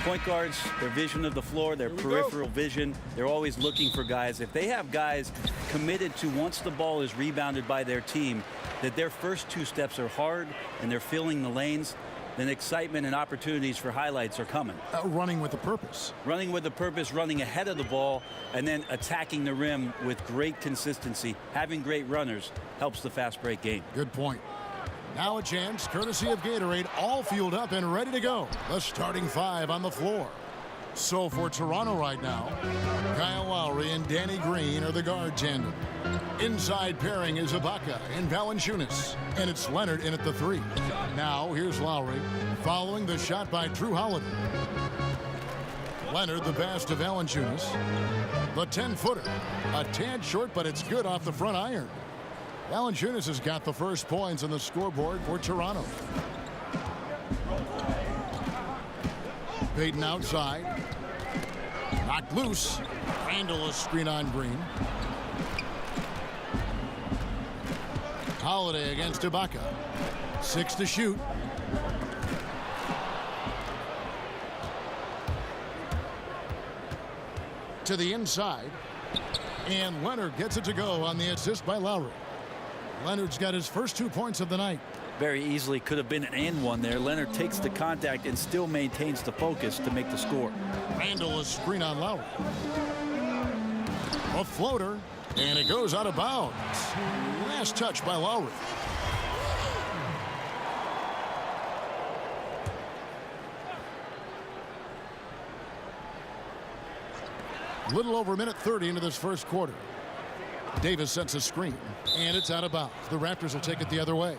Point guards, their vision of the floor, their peripheral vision, they're always looking for guys. If they have guys committed to, once the ball is rebounded by their team, that their first two steps are hard and they're filling the lanes, then excitement and opportunities for highlights are coming. Running with a purpose. Running with a purpose, running ahead of the ball, and then attacking the rim with great consistency. Having great runners helps the fast break game. Good point. Now a chance, courtesy of Gatorade, all fueled up and ready to go. The starting five on the floor. So for Toronto right now, Kyle Lowry and Danny Green are the guard tandem. Inside pairing is Ibaka and Valanciunas. And it's Leonard in at the three. Now here's Lowry, following the shot by Drew Holiday. Leonard the pass to Valanciunas. The 10-footer. A tad short, but it's good off the front iron. Valanciunas has got the first points on the scoreboard for Toronto. Payton outside. Knocked loose. Randall a screen on Green. Holiday against Ibaka. 6 to shoot. To the inside. And Leonard gets it to go on the assist by Lowry. Leonard's got his first 2 points of the night. Very easily could have been an and one there. Leonard takes the contact and still maintains the focus to make the score. Randall a screen on Lowry. A floater, and it goes out of bounds. Last touch by Lowry. A little over a minute 30 into this first quarter. Davis sets a screen, and it's out of bounds. The Raptors will take it the other way.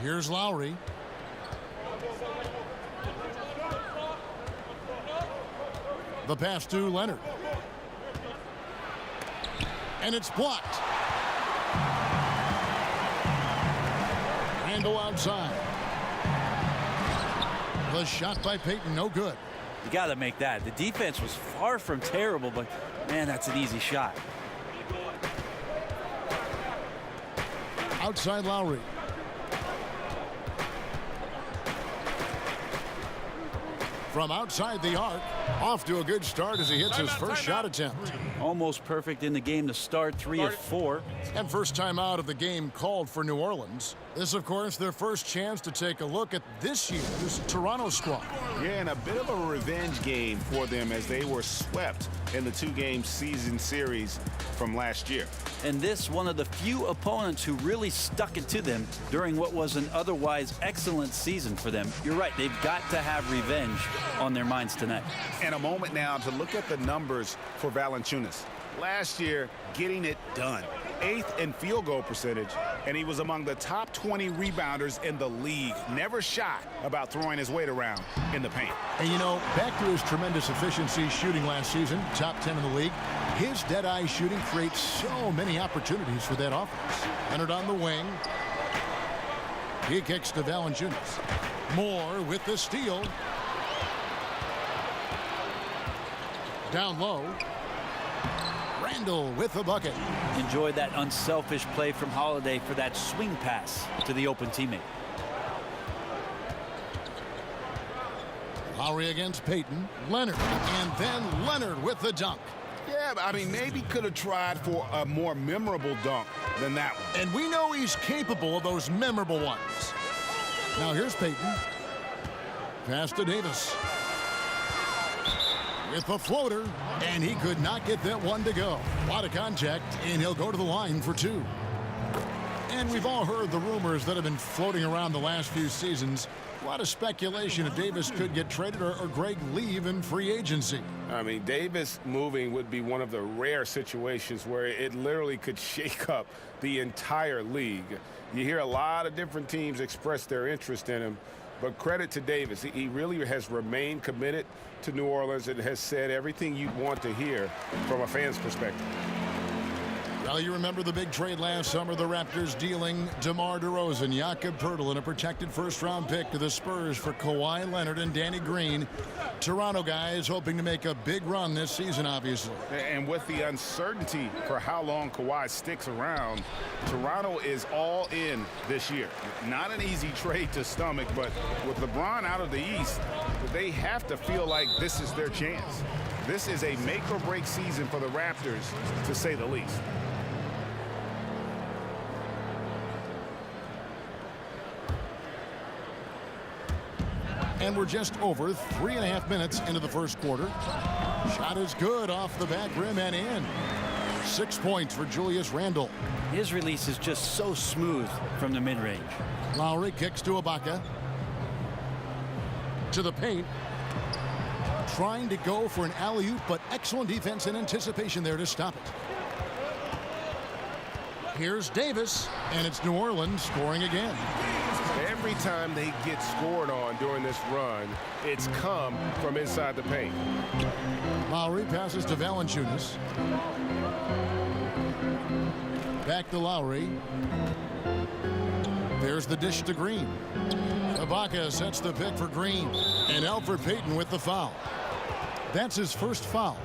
Here's Lowry. The pass to Leonard. And it's blocked. Randall outside. The shot by Payton, no good. You got to make that. The defense was far from terrible, but man, that's an easy shot. Outside Lowry. From outside the arc, off to a good start as he hits his first shot attempt. Almost perfect in the game to start, 3 of 4. And first time out of the game called for New Orleans. This, of course, their first chance to take a look at this year's Toronto squad. Yeah, and a bit of a revenge game for them as they were swept in the 2-game season series from last year. And this one of the few opponents who really stuck it to them during what was an otherwise excellent season for them. You're right, they've got to have revenge on their minds tonight. And a moment now to look at the numbers for Valanciunas. Last year, getting it done. 8th in field goal percentage, and he was among the top 20 rebounders in the league. Never shy about throwing his weight around in the paint. And you know, back to his tremendous efficiency shooting last season, top 10 in the league, his dead-eye shooting creates so many opportunities for that offense. Leonard on the wing. He kicks to Valanciunas. Moore with the steal. Down low. Randall with the bucket. Enjoyed that unselfish play from Holiday for that swing pass to the open teammate. Lowry against Payton. Leonard. And then Leonard with the dunk. Yeah, I mean, maybe could have tried for a more memorable dunk than that one. And we know he's capable of those memorable ones. Now here's Payton. Pass to Davis. With the floater, and he could not get that one to go. A lot of contact, and he'll go to the line for 2. And we've all heard the rumors that have been floating around the last few seasons. A lot of speculation if Davis could get traded or Greg leave in free agency. I mean, Davis moving would be one of the rare situations where it literally could shake up the entire league. You hear a lot of different teams express their interest in him. But credit to Davis. He really has remained committed to New Orleans and has said everything you want to hear from a fan's perspective. Well, you remember the big trade last summer, the Raptors dealing DeMar DeRozan, Jakob Poeltl, and a protected first-round pick to the Spurs for Kawhi Leonard and Danny Green. Toronto guys hoping to make a big run this season, obviously. And with the uncertainty for how long Kawhi sticks around, Toronto is all in this year. Not an easy trade to stomach, but with LeBron out of the East, they have to feel like this is their chance. This is a make-or-break season for the Raptors, to say the least. And we're just over 3.5 minutes into the first quarter. Shot is good off the back rim and in. 6 points for Julius Randle. His release is just so smooth from the mid-range. Lowry kicks to Ibaka. To the paint. Trying to go for an alley-oop, but excellent defense and anticipation there to stop it. Here's Davis, and it's New Orleans scoring again. Every time they get scored on during this run, it's come from inside the paint. Lowry passes to Valanciunas. Back to Lowry. There's the dish to Green. Ibaka sets the pick for Green. And Elfrid Payton with the foul. That's his first foul.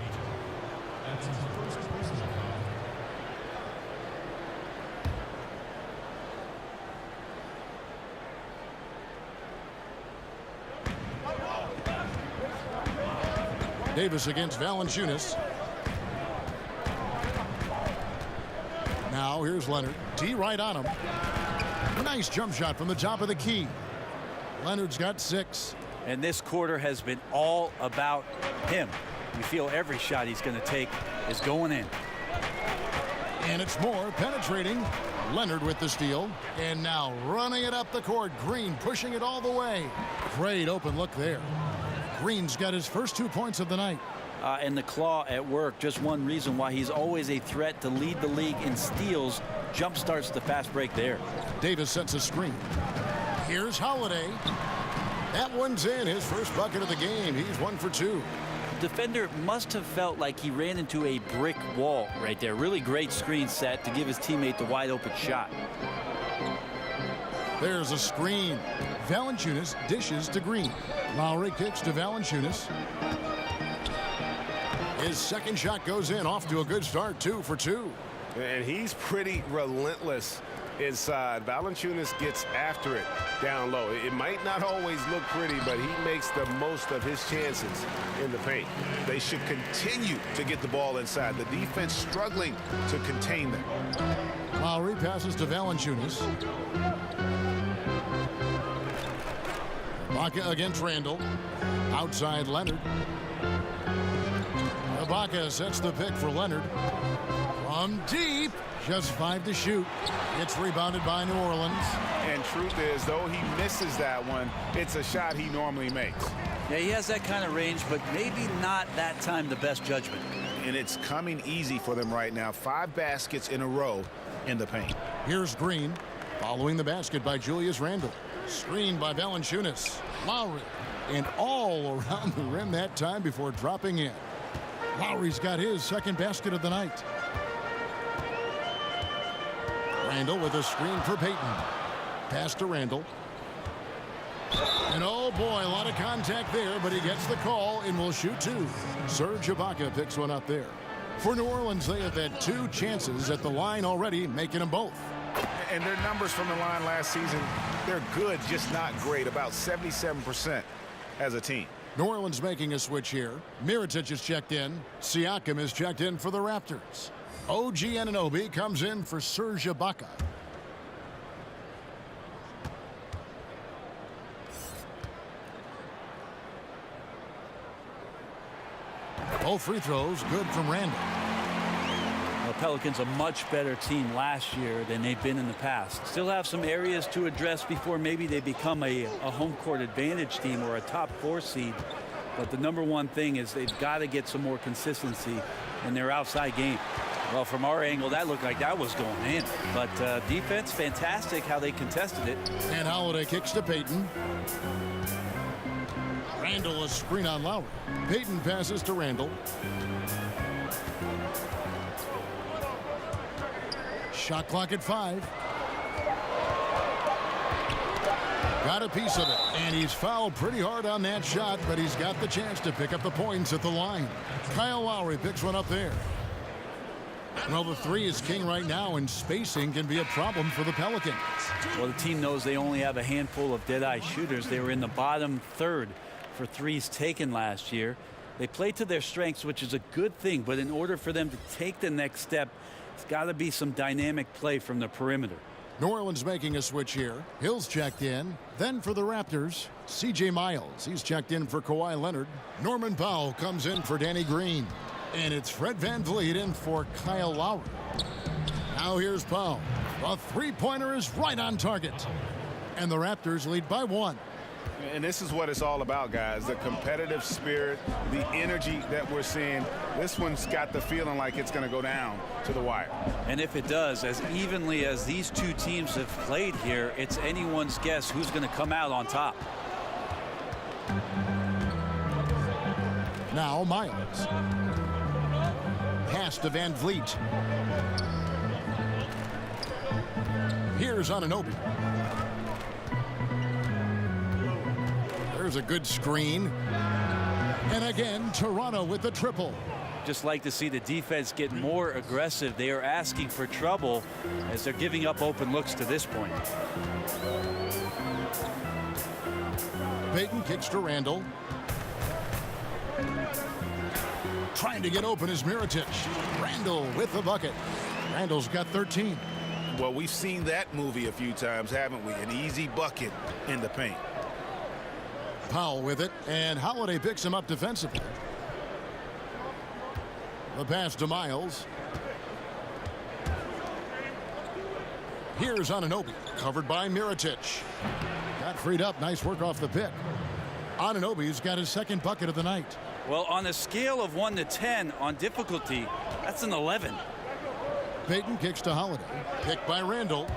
Davis against Valanciunas. Now here's Leonard. D right on him. Nice jump shot from the top of the key. Leonard's got 6. And this quarter has been all about him. You feel every shot he's going to take is going in. And it's more penetrating. Leonard with the steal. And now running it up the court. Green pushing it all the way. Great open look there. Green's got his first 2 points of the night. And the claw at work, just one reason why he's always a threat to lead the league in steals. Jump starts the fast break there. Davis sets a screen. Here's Holiday. That one's in, his first bucket of the game. He's 1 for 2. Defender must have felt like he ran into a brick wall right there. Really great screen set to give his teammate the wide open shot. There's a screen. Valanciunas dishes to Green. Lowry kicks to Valanciunas. His second shot goes in, off to a good start, 2 for 2. And he's pretty relentless inside. Valanciunas gets after it down low. It might not always look pretty, but he makes the most of his chances in the paint. They should continue to get the ball inside. The defense struggling to contain them. Lowry passes to Valanciunas. Ibaka against Randle. Outside Leonard. Ibaka sets the pick for Leonard. From deep. Just 5 to shoot. It's rebounded by New Orleans. And truth is, though he misses that one, it's a shot he normally makes. Yeah, he has that kind of range, but maybe not that time the best judgment. And it's coming easy for them right now. 5 baskets in a row in the paint. Here's Green. Following the basket by Julius Randle. Screened by Valanciunas. Lowry. And all around the rim that time before dropping in. Lowry's got his second basket of the night. Randle with a screen for Payton. Pass to Randle. And oh boy, a lot of contact there, but he gets the call and will shoot 2. Serge Ibaka picks one up there. For New Orleans, they have had 2 chances at the line already, making them both. And their numbers from the line last season, they're good, just not great. About 77% as a team. New Orleans making a switch here. Mirotic is checked in. Siakam is checked in for the Raptors. OG Anunoby comes in for Serge Ibaka. Both free throws good from Randle. The Pelicans a much better team last year than they've been in the past. Still have some areas to address before maybe they become a home court advantage team or a top 4 seed. But the number one thing is they've got to get some more consistency in their outside game. Well, from our angle, that looked like that was going in. But defense, fantastic how they contested it. And Holiday kicks to Payton. Randle a screen on Lowry. Payton passes to Randle. Shot clock at 5. Got a piece of it, and he's fouled pretty hard on that shot, but he's got the chance to pick up the points at the line. Kyle Lowry picks one up there. Well, the three is king right now, and spacing can be a problem for the Pelicans. Well, the team knows they only have a handful of dead-eye shooters. They were in the bottom third for threes taken last year. They play to their strengths, which is a good thing, but in order for them to take the next step, it's got to be some dynamic play from the perimeter. New Orleans making a switch here. Hill's checked in. Then for the Raptors, C.J. Miles. He's checked in for Kawhi Leonard. Norman Powell comes in for Danny Green. And it's Fred VanVleet in for Kyle Lowry. Now here's Powell. The three-pointer is right on target. And the Raptors lead by 1. And this is what it's all about, guys. The competitive spirit, the energy that we're seeing. This one's got the feeling like it's going to go down to the wire. And if it does, as evenly as these two teams have played here, it's anyone's guess who's going to come out on top. Now Miles. Pass to VanVleet. Here's Anunoby. There's a good screen. And again, Toronto with the triple. Just like to see the defense get more aggressive. They are asking for trouble as they're giving up open looks to this point. Payton kicks to Randall. Trying to get open is Mirotic. Randall with the bucket. Randall's got 13. Well, we've seen that movie a few times, haven't we? An easy bucket in the paint. Powell with it, and Holiday picks him up defensively. The pass to Miles. Here's Anunoby, covered by Mirotic. Got freed up. Nice work off the pick. Anunoby's got his second bucket of the night. Well, on a scale of 1 to 10 on difficulty, that's an 11. Payton kicks to Holiday. Picked by Randall.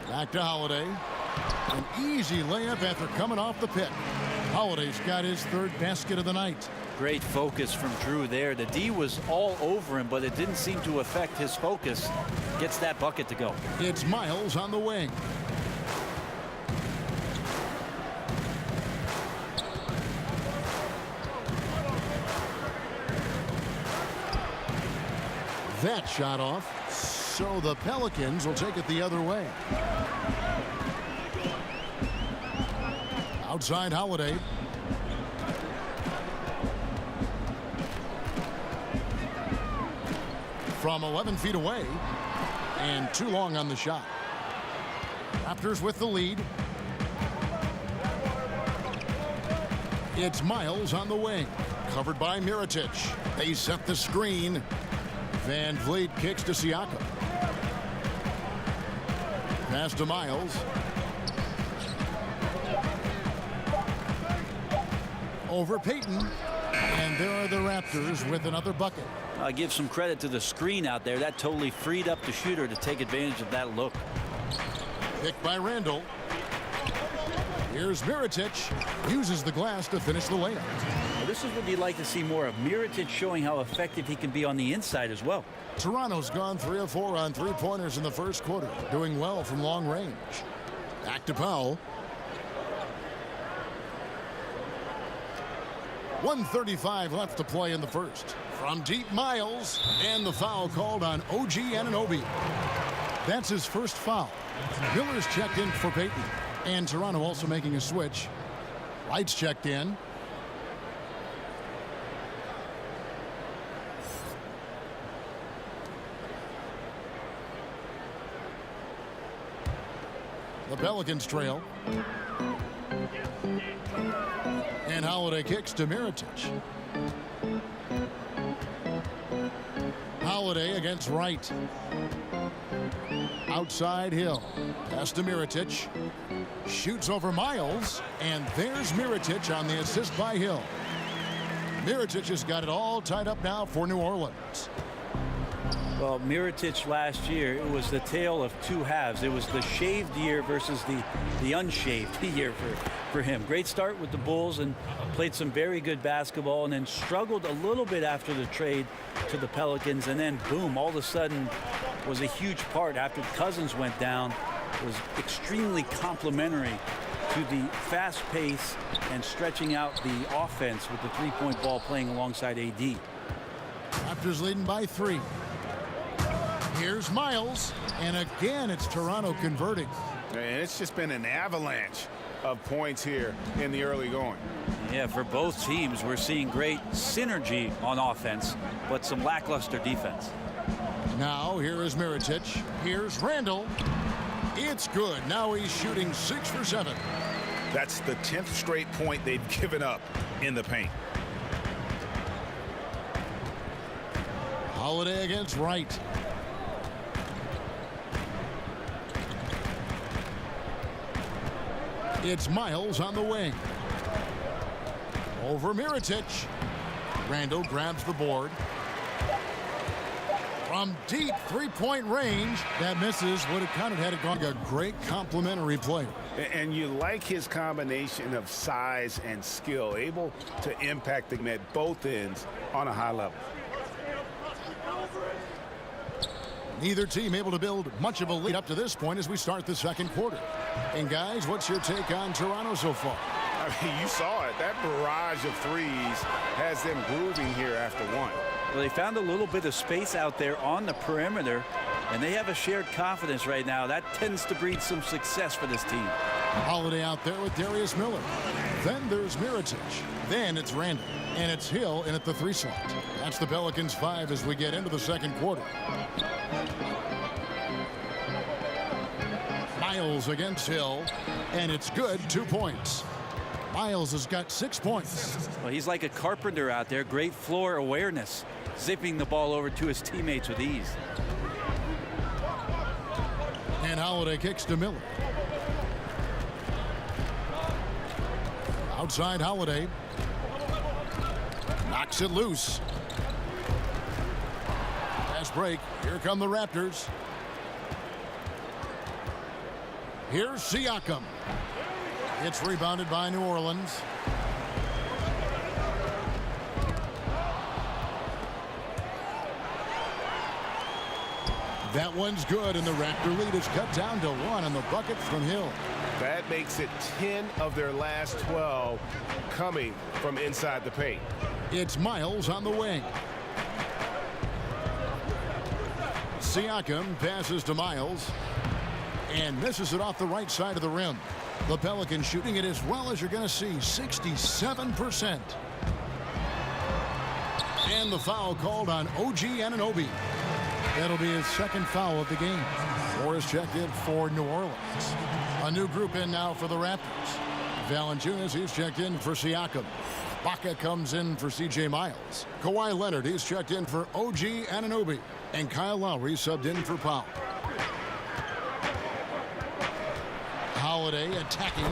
Back to Holiday. An easy layup after coming off the pick. Holiday's got his third basket of the night. Great focus from Drew there. The D was all over him, but it didn't seem to affect his focus. Gets that bucket to go. It's Miles on the wing. That shot off, so the Pelicans will take it the other way. Outside Holiday. From 11 feet away, and too long on the shot. Raptors with the lead. It's Miles on the wing, covered by Mirotic. They set the screen. VanVleet kicks to Siakam. Pass to Miles. Over Payton. And there are the Raptors with another bucket. I give some credit to the screen out there. That totally freed up the shooter to take advantage of that look. Picked by Randall. Here's Mirotic. Uses the glass to finish the layup. Well, this is what you'd like to see more of. Mirotic showing how effective he can be on the inside as well. Toronto's gone 3 of 4 on three-pointers in the first quarter. Doing well from long range. Back to Powell. 1:35 left to play in the first. From deep, Miles. And the foul called on OG Anunoby. That's his first foul. Miller's checked in for Payton. And Toronto also making a switch. Lights checked in. The Pelicans trail. And Holiday kicks to Mirotic. Holiday against Wright. Outside Hill. Pass to Mirotic. Shoots over Miles. And there's Mirotic on the assist by Hill. Mirotic has got it all tied up now for New Orleans. Well, Mirotic last year, it was the tale of two halves. It was the shaved year versus the unshaved year for him. Great start with the Bulls and played some very good basketball, and then struggled a little bit after the trade to the Pelicans, and then boom, all of a sudden was a huge part after Cousins went down. Was extremely complimentary to the fast pace and stretching out the offense with the three-point ball, playing alongside AD. Raptors leading by 3. Here's Miles, and again it's Toronto converting. And it's just been an avalanche of points here in the early going. Yeah, for both teams, we're seeing great synergy on offense, but some lackluster defense. Now here is Mirotic. Here's Randall. It's good. Now he's shooting 6 for 7. That's the 10th straight point they've given up in the paint. Holiday against Wright. It's Miles on the wing. Over Mirotic. Randall grabs the board. From deep three-point range, that misses. Would have counted had it gone. A great complimentary play. And you like his combination of size and skill, able to impact them at both ends on a high level. Neither team able to build much of a lead up to this point as we start the second quarter. And guys, what's your take on Toronto so far? I mean, you saw it. That barrage of threes has them grooving here after one. Well, they found a little bit of space out there on the perimeter, and they have a shared confidence right now. That tends to breed some success for this team. Holiday out there with Darius Miller. Then there's Mirotic. Then it's Randall. And it's Hill in at the 3 slot. That's the Pelicans 5 as we get into the second quarter. Miles against Hill. And it's good. 2 points. Miles has got 6 points. Well, he's like a carpenter out there. Great floor awareness, zipping the ball over to his teammates with ease. And Holiday kicks to Miller. Outside Holiday. Knocks it loose. Fast break. Here come the Raptors. Here's Siakam. It's rebounded by New Orleans. That one's good, and the Raptor lead is cut down to 1 on the bucket from Hill. That makes it 10 of their last 12 coming from inside the paint. It's Miles on the wing. Siakam passes to Miles and misses it off the right side of the rim. The Pelicans shooting it as well as you're going to see, 67%. And the foul called on OG Anunoby. That'll be his second foul of the game. 4 is checked in for New Orleans. A new group in now for the Raptors. Valanciunas, he's checked in for Siakam. Baca comes in for C.J. Miles. Kawhi Leonard, he's checked in for OG Anunoby. And Kyle Lowry subbed in for Powell. Holiday attacking.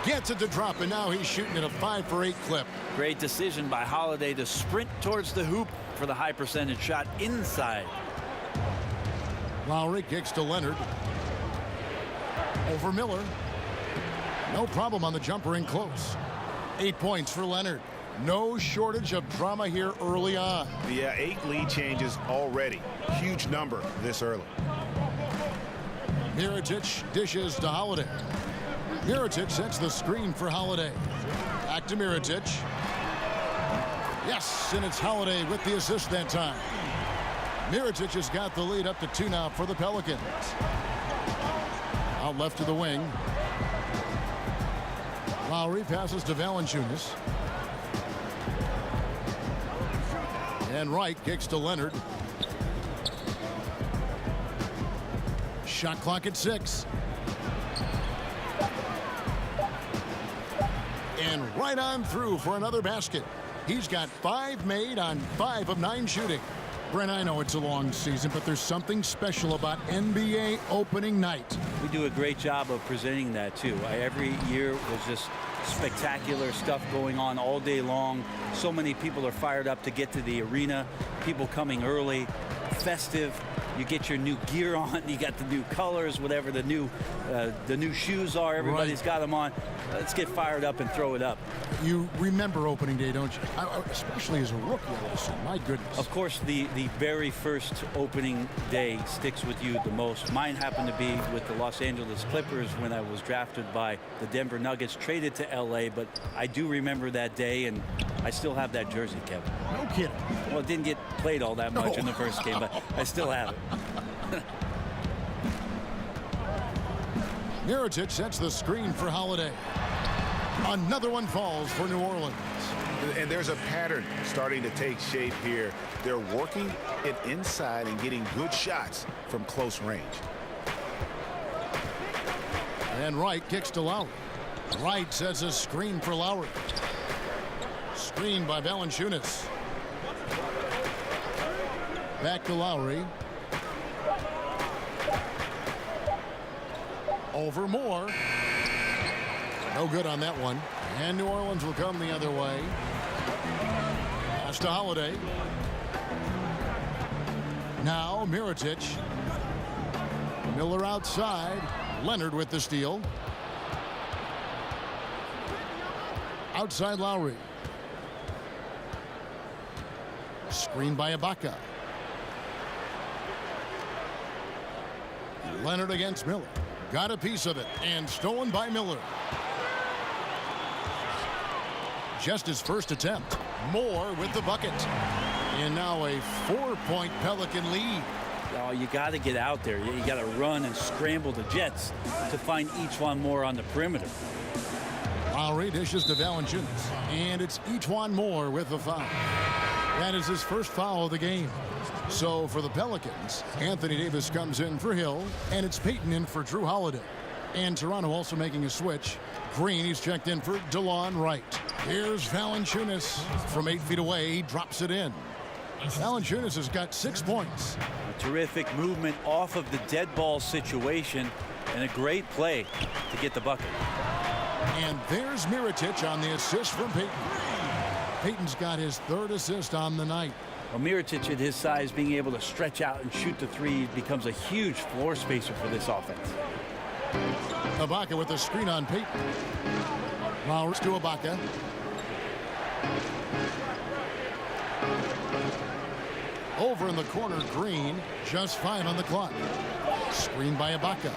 Gets it to drop, and now he's shooting at a 5 for 8 clip. Great decision by Holiday to sprint towards the hoop for the high percentage shot inside. Lowry kicks to Leonard. Over Miller. No problem on the jumper in close. 8 points for Leonard. No shortage of drama here early on. Yeah, 8 lead changes already. Huge number this early. Mirotic dishes to Holiday. Mirotic sets the screen for Holiday. Back to Mirotic. Yes, and it's Holiday with the assist that time. Mirotic has got the lead up to 2 now for the Pelicans. Out left to the wing. Lowry passes to Valanciunas. And Wright kicks to Leonard. Shot clock at 6. And right on through for another basket. He's got 5 made on 5 of 9 shooting. Brent, I know it's a long season, but there's something special about NBA opening night. We do a great job of presenting that, too. Every year was just spectacular stuff going on all day long. So many people are fired up to get to the arena. People coming early, festive. You get your new gear on. You got the new colors, whatever the new shoes are. Everybody's got them on. Let's get fired up and throw it up. You remember opening day, don't you? Especially as a rookie, I listen. My goodness. Of course, the very first opening day sticks with you the most. Mine happened to be with the Los Angeles Clippers when I was drafted by the Denver Nuggets, traded to LA, but I do remember that day, and I still have that jersey, Kevin. No kidding. Well, it didn't get played all that much in the first game, but I still have it. Mirotic sets the screen for Holiday. Another one falls for New Orleans. And there's a pattern starting to take shape here. They're working it inside and getting good shots from close range. And Wright kicks to Lowry. Wright sets a screen for Lowry. Screen by Valanciunas. Back to Lowry. Over Moore. No good on that one. And New Orleans will come the other way. Pass to Holiday. Now Mirotic. Miller outside. Leonard with the steal. Outside Lowry. Screen by Ibaka. Leonard against Miller. Got a piece of it and stolen by Miller. Just his first attempt. Moore with the bucket. And now a 4-point Pelican lead. Oh, you got to get out there. You got to run and scramble the Jets to find each one more on the perimeter. Lowry dishes to Valanciunas. And it's E'Twaun Moore with the foul. That is his first foul of the game. So for the Pelicans, Anthony Davis comes in for Hill, and it's Payton in for Drew Holiday. And Toronto also making a switch. Green, he's checked in for DeLon Wright. Here's Valanciunas from 8 feet away. He drops it in. Valanciunas has got 6 points. A terrific movement off of the dead ball situation, and a great play to get the bucket. And there's Mirotic on the assist from Payton. Payton's got his 3rd assist on the night. Well, Mirotic at his size, being able to stretch out and shoot the three, becomes a huge floor spacer for this offense. Ibaka with the screen on Payton. Lowry to Ibaka. Over in the corner, Green. Just 5 on the clock. Screen by Ibaka.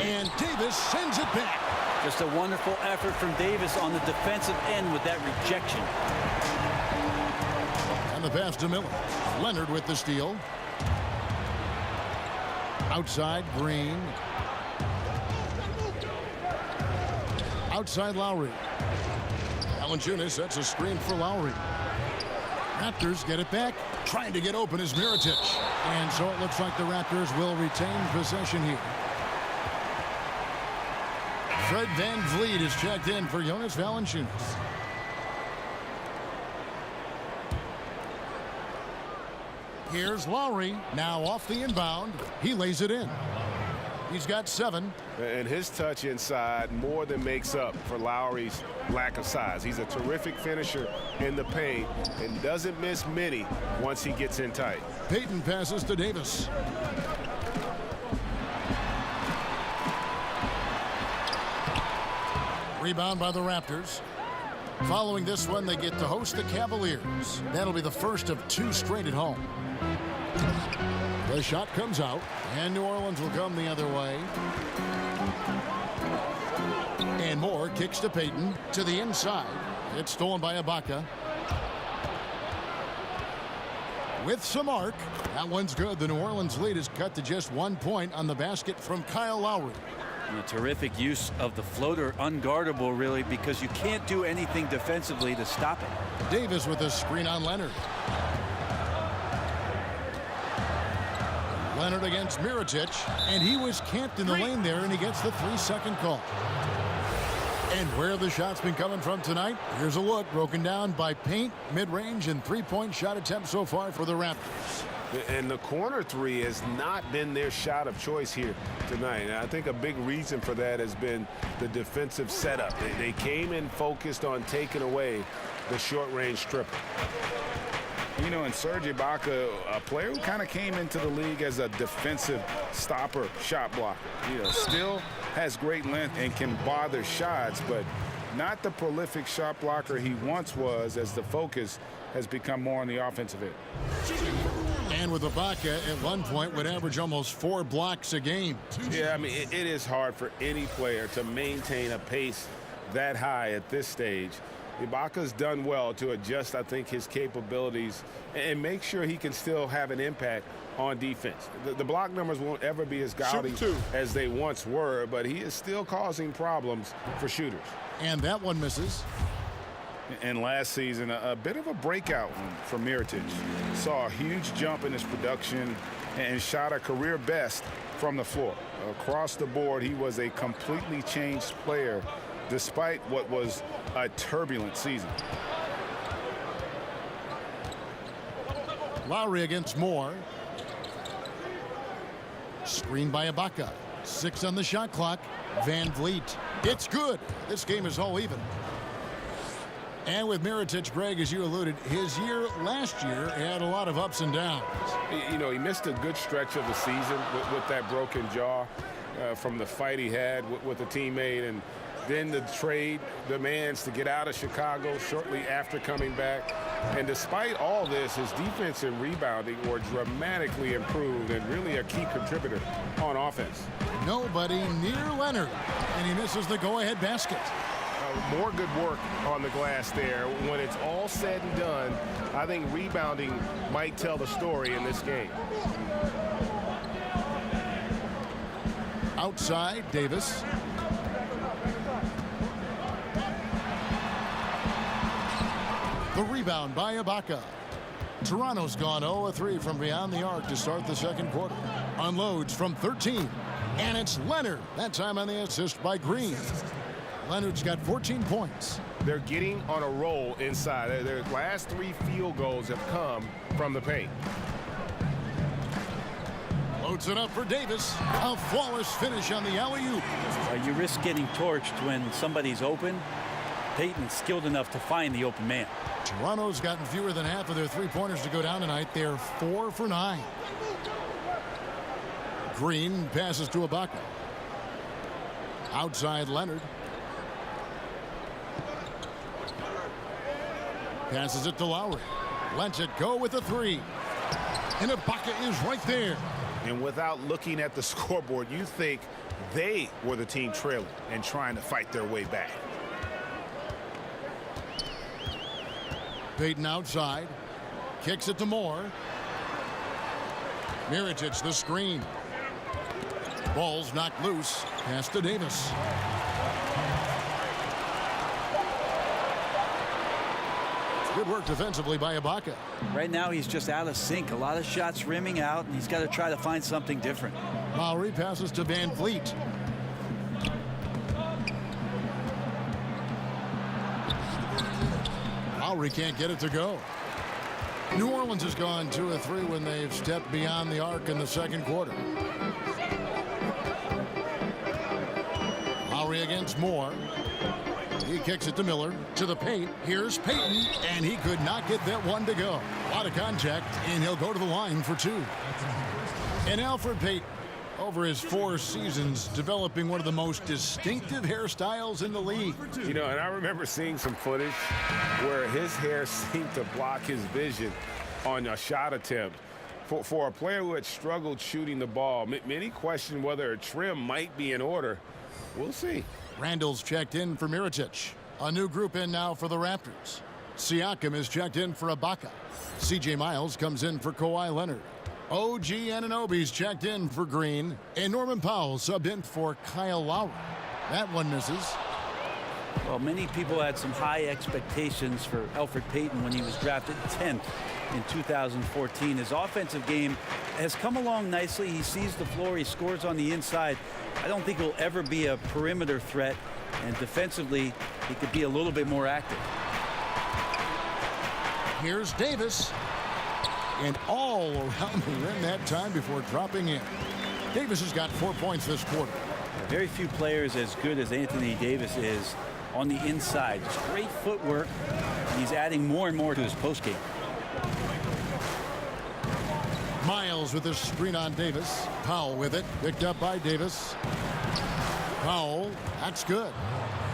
And Davis sends it back. Just a wonderful effort from Davis on the defensive end with that rejection. And the pass to Miller. Leonard with the steal. Outside, Green. Outside, Lowry. Valanciunas sets a screen for Lowry. Raptors get it back. Trying to get open is Mirotic. And so it looks like the Raptors will retain possession here. Fred VanVleet is checked in for Jonas Valanciunas. Here's Lowry, now off the inbound. He lays it in. He's got 7. And his touch inside more than makes up for Lowry's lack of size. He's a terrific finisher in the paint and doesn't miss many once he gets in tight. Payton passes to Davis. Rebound by the Raptors. Following this one, they get to host the Cavaliers. That'll be the first of 2 straight at home. The shot comes out, and New Orleans will come the other way. And Moore kicks to Payton to the inside. It's stolen by Ibaka. With some arc. That one's good. The New Orleans lead is cut to just 1 point on the basket from Kyle Lowry. And a terrific use of the floater, unguardable really, because you can't do anything defensively to stop it. Davis with a screen on Leonard. Leonard against Mirotic, and he was camped in the lane there, and he gets the 3-second call. And where the shot's been coming from tonight, here's a look broken down by paint, mid-range, and 3-point shot attempt so far for the Raptors. And the corner 3 has not been their shot of choice here tonight. And I think a big reason for that has been the defensive setup. They came in focused on taking away the short-range stripper. You know, and Serge Ibaka, a player who kind of came into the league as a defensive stopper, shot blocker. You know, still has great length and can bother shots, but not the prolific shot blocker he once was, as the focus has become more on the offensive end. And with Ibaka at one point would average almost 4 blocks a game. Yeah, I mean, it is hard for any player to maintain a pace that high at this stage. Ibaka's done well to adjust, I think, his capabilities and make sure he can still have an impact on defense. The block numbers won't ever be as gaudy as they once were, but he is still causing problems for shooters. And that one misses. And last season, a bit of a breakout for Mirotic. Saw a huge jump in his production and shot a career best from the floor. Across the board, he was a completely changed player despite what was a turbulent season. Lowry against Moore. Screen by Ibaka. 6 on the shot clock. Van Vliet. It's good. This game is all even. And with Mirotic, Greg, as you alluded, his year last year had a lot of ups and downs. You know, he missed a good stretch of the season with that broken jaw from the fight he had with a teammate, and then the trade demands to get out of Chicago shortly after coming back. And despite all this, his defense and rebounding were dramatically improved and really a key contributor on offense. Nobody near Leonard, and he misses the go-ahead basket. More good work on the glass there. When it's all said and done, I think rebounding might tell the story in this game. Outside, Davis. The rebound by Ibaka. Toronto's gone 0-3 from beyond the arc to start the second quarter. Unloads from 13. And it's Leonard. That time on the assist by Green. Leonard's got 14 points. They're getting on a roll inside. Their last 3 field goals have come from the paint. Loads it up for Davis. A flawless finish on the alley-oop. You risk getting torched when somebody's open. Payton's skilled enough to find the open man. Toronto's gotten fewer than half of their three-pointers to go down tonight. They're 4 for 9. Green passes to Ibaka. Outside Leonard. Passes it to Lowry. Lets it go with a 3. And Ibaka is right there. And without looking at the scoreboard, you think they were the team trailing and trying to fight their way back. Payton outside. Kicks it to Moore. Mirotic the screen. Ball's knocked loose. Pass to Davis. Good work defensively by Ibaka. Right now he's just out of sync. A lot of shots rimming out, and he's got to try to find something different. Lowry passes to Van Vliet. Lowry can't get it to go. New Orleans has gone 2 of 3 when they've stepped beyond the arc in the second quarter. Lowry against Moore. He kicks it to Miller. To the paint. Here's Payton. And he could not get that one to go. A lot of contact. And he'll go to the line for 2. And Elfrid Payton, over his 4 seasons, developing one of the most distinctive hairstyles in the league. You know, and I remember seeing some footage where his hair seemed to block his vision on a shot attempt. For a player who had struggled shooting the ball, many question whether a trim might be in order. We'll see. Randall's checked in for Mirotic. A new group in now for the Raptors. Siakam is checked in for Ibaka. C.J. Miles comes in for Kawhi Leonard. OG Anunoby's checked in for Green. And Norman Powell subbed in for Kyle Lowry. That one misses. Well, many people had some high expectations for Elfrid Payton when he was drafted 10th in 2014. His offensive game has come along nicely. He sees the floor. He scores on the inside. I don't think he'll ever be a perimeter threat. And defensively, he could be a little bit more active. Here's Davis. And all around the rim that time before dropping in. Davis has got 4 points this quarter. Very few players as good as Anthony Davis is on the inside. Just great footwork. He's adding more and more to his postgame. Miles with a screen on Davis. Powell with it. Picked up by Davis. Powell. That's good.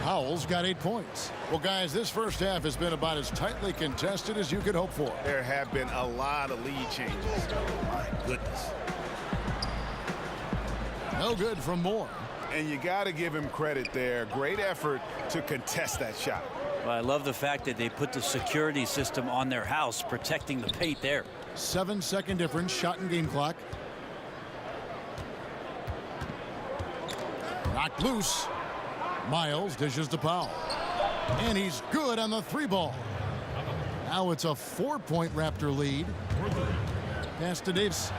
Powell's got 8 points. Well, guys, this first half has been about as tightly contested as you could hope for. There have been a lot of lead changes. My goodness. No good from Moore. And you got to give him credit there. Great effort to contest that shot. Well, I love the fact that they put the security system on their house, protecting the paint there. 7-second difference, shot and game clock. Knocked loose. Miles dishes to Powell. And he's good on the 3-ball. Now it's a 4-point Raptor lead. Pass to Davis.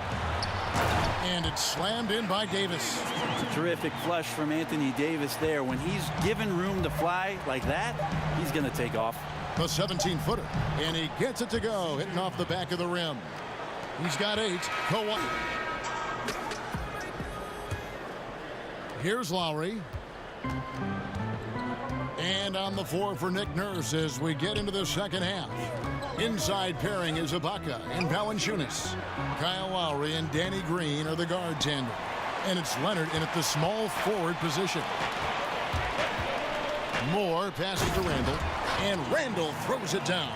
And it's slammed in by Davis. It's a terrific flush from Anthony Davis there. When he's given room to fly like that, he's going to take off. The 17-footer. And he gets it to go, hitting off the back of the rim. He's got 8. Kawhi. Here's Lowry. And on the floor for Nick Nurse as we get into the second half. Inside pairing is Ibaka and Valanciunas. Kyle Lowry and Danny Green are the guard tandem. And it's Leonard in at the small forward position. Moore passes to Randall. And Randall throws it down.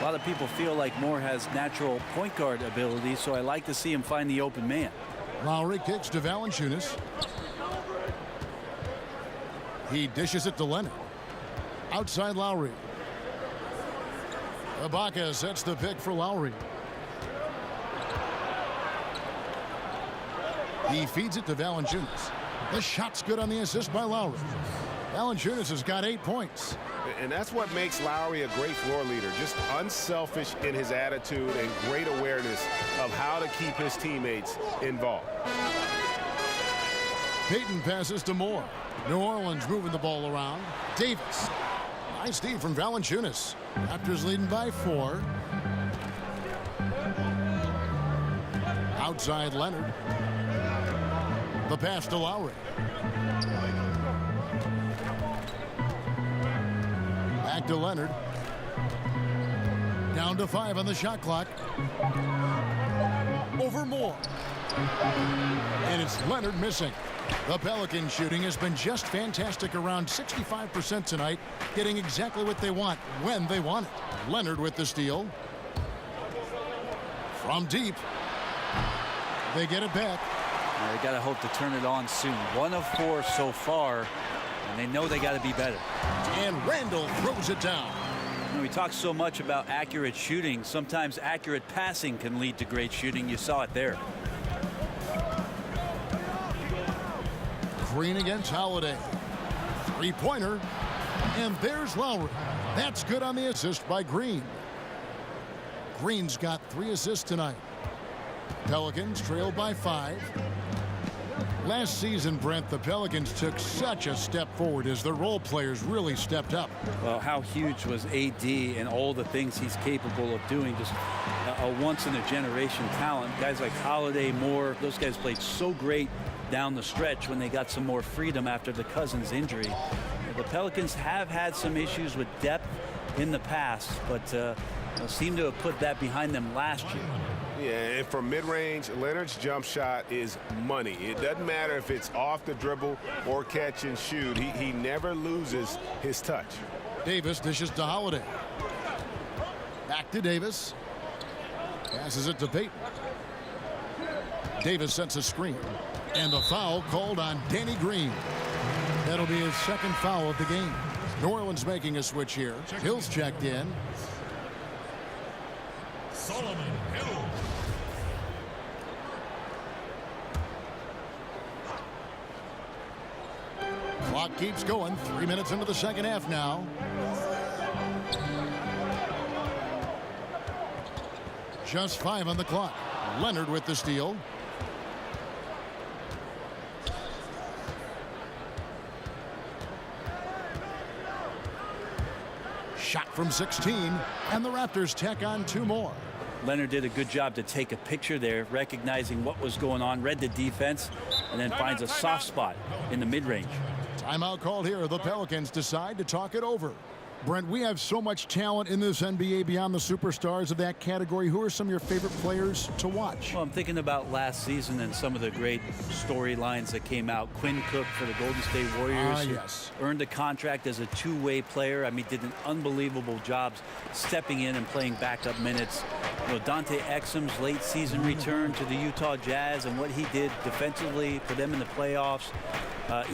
A lot of people feel like Moore has natural point guard ability, so I like to see him find the open man. Lowry kicks to Valanciunas. He dishes it to Leonard. Outside Lowry. Ibaka sets the pick for Lowry. He feeds it to Valanciunas. The shot's good on the assist by Lowry. Valanciunas has got 8 points. And that's what makes Lowry a great floor leader. Just unselfish in his attitude and great awareness of how to keep his teammates involved. Payton passes to Moore. New Orleans moving the ball around. Davis. Nice steal from Valanciunas. Raptors leading by 4. Outside Leonard. The pass to Lowry. Back to Leonard. Down to 5 on the shot clock. Over Moore. And it's Leonard missing. The Pelicans shooting has been just fantastic, around 65% tonight, getting exactly what they want when they want it. Leonard with the steal. From deep. They get it back. They got to hope to turn it on soon. 1 of 4 so far, and they know they got to be better. And Randall throws it down. You know, we talk so much about accurate shooting. Sometimes accurate passing can lead to great shooting. You saw it there. Green against Holiday. 3-pointer. And there's Lowry. That's good on the assist by Green. Green's got 3 assists tonight. Pelicans trailed by 5. Last season, Brent, the Pelicans took such a step forward as the role players really stepped up. Well, how huge was AD and all the things he's capable of doing? Just a once-in-a-generation talent. Guys like Holiday, Moore, those guys played so great down the stretch when they got some more freedom after the Cousins injury. The Pelicans have had some issues with depth in the past, but seem to have put that behind them last year. Yeah, and from mid-range, Leonard's jump shot is money. It doesn't matter if it's off the dribble or catch and shoot. He never loses his touch. Davis dishes to Holiday. Back to Davis. Passes it to Payton. Davis sets a screen. And the foul called on Danny Green. That'll be his second foul of the game. New Orleans making a switch here. Hill's checked in. Solomon Hill. Clock keeps going. 3 minutes into the second half now. Just 5 on the clock. Leonard with the steal. Shot from 16, and the Raptors tack on 2 more. Leonard did a good job to take a picture there, recognizing what was going on, read the defense, and then finds a soft spot in the mid-range. Timeout called here. The Pelicans decide to talk it over. Brent, we have so much talent in this NBA beyond the superstars of that category. Who are some of your favorite players to watch? Well, I'm thinking about last season and some of the great storylines that came out. Quinn Cook for the Golden State Warriors. Yes. Earned a contract as a two-way player. I mean, did an unbelievable job stepping in and playing backup minutes. You know, Dante Exum's late season return to the Utah Jazz and what he did defensively for them in the playoffs.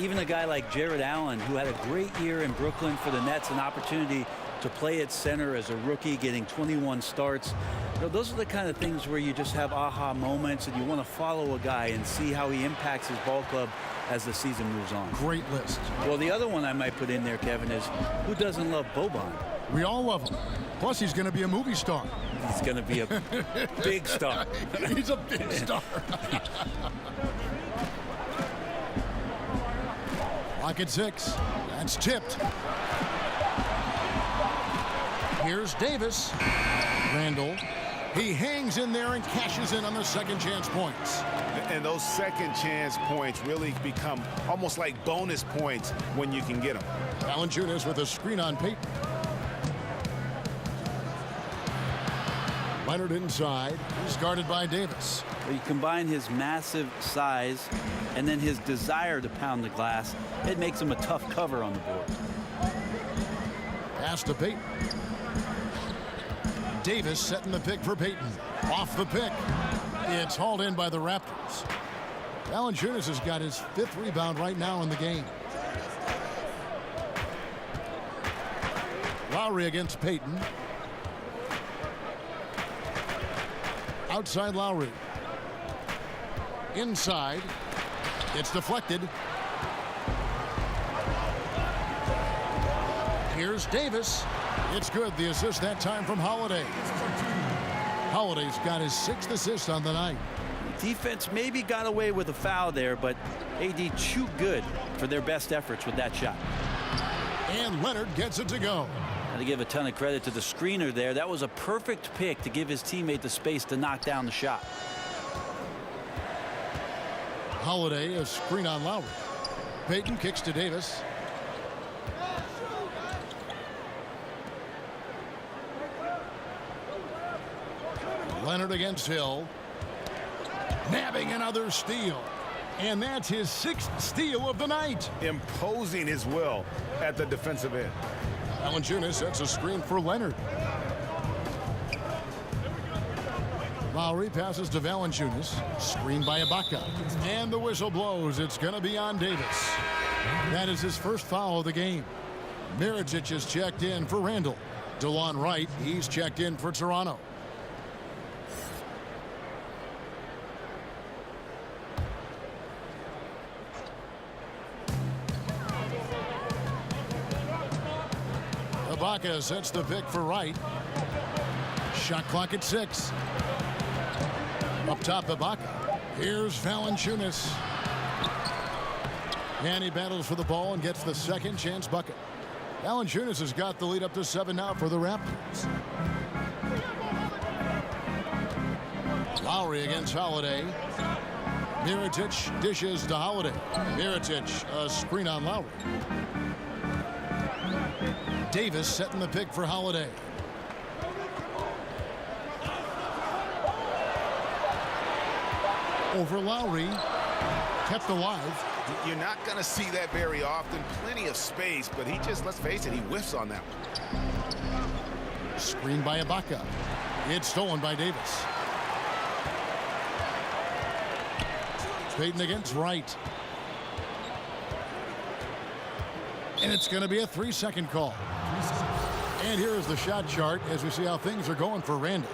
Even a guy like Jared Allen, who had a great year in Brooklyn for the Nets, an opportunity to play at center as a rookie, getting 21 starts. You know, those are the kind of things where you just have aha moments and you want to follow a guy and see how he impacts his ball club as the season moves on. Great list. Well, the other one I might put in there, Kevin, is who doesn't love Boban? We all love him. Plus, he's going to be a movie star. He's going to be a big star. He's a big star. Lock at 6. That's tipped. Here's Davis. Randall. He hangs in there and cashes in on the second chance points. And those second chance points really become almost like bonus points when you can get them. Valanciunas with a screen on Payton. Leonard inside. He's guarded by Davis. You combine his massive size and then his desire to pound the glass, it makes him a tough cover on the board. Pass to Payton. Davis setting the pick for Payton. Off the pick. It's hauled in by the Raptors. Valanciunas has got his 5th rebound right now in the game. Lowry against Payton. Outside Lowry. Inside. It's deflected. Here's Davis. It's good. The assist that time from Holiday. Holiday's got his 6th assist on the night. Defense maybe got away with a foul there, but AD too good for their best efforts with that shot. And Leonard gets it to go. Got to give a ton of credit to the screener there. That was a perfect pick to give his teammate the space to knock down the shot. Holiday, a screen on Lowry. Payton kicks to Davis. Leonard against Hill. Nabbing another steal. And that's his 6th steal of the night. Imposing his will at the defensive end. Valanciunas sets a screen for Leonard. Lowry passes to Valanciunas. Screen by Ibaka. And the whistle blows. It's going to be on Davis. That is his first foul of the game. Mirotic is checked in for Randall. DeLon Wright, he's checked in for Toronto. Ibaka sets the pick for Wright. Shot clock at 6. Up top, Ibaka. Here's Valanciunas. And he battles for the ball and gets the second chance bucket. Valanciunas has got the lead up to 7 now for the Raptors. Lowry against Holiday. Mirotic dishes to Holiday. Mirotic, a screen on Lowry. Davis setting the pick for Holiday. Over Lowry. Kept alive. You're not going to see that very often. Plenty of space, but he just, let's face it, he whiffs on that one. Screen by Ibaka. It's stolen by Davis. Payton against Wright. And it's going to be a 3-second call. And here is the shot chart as we see how things are going for Randall.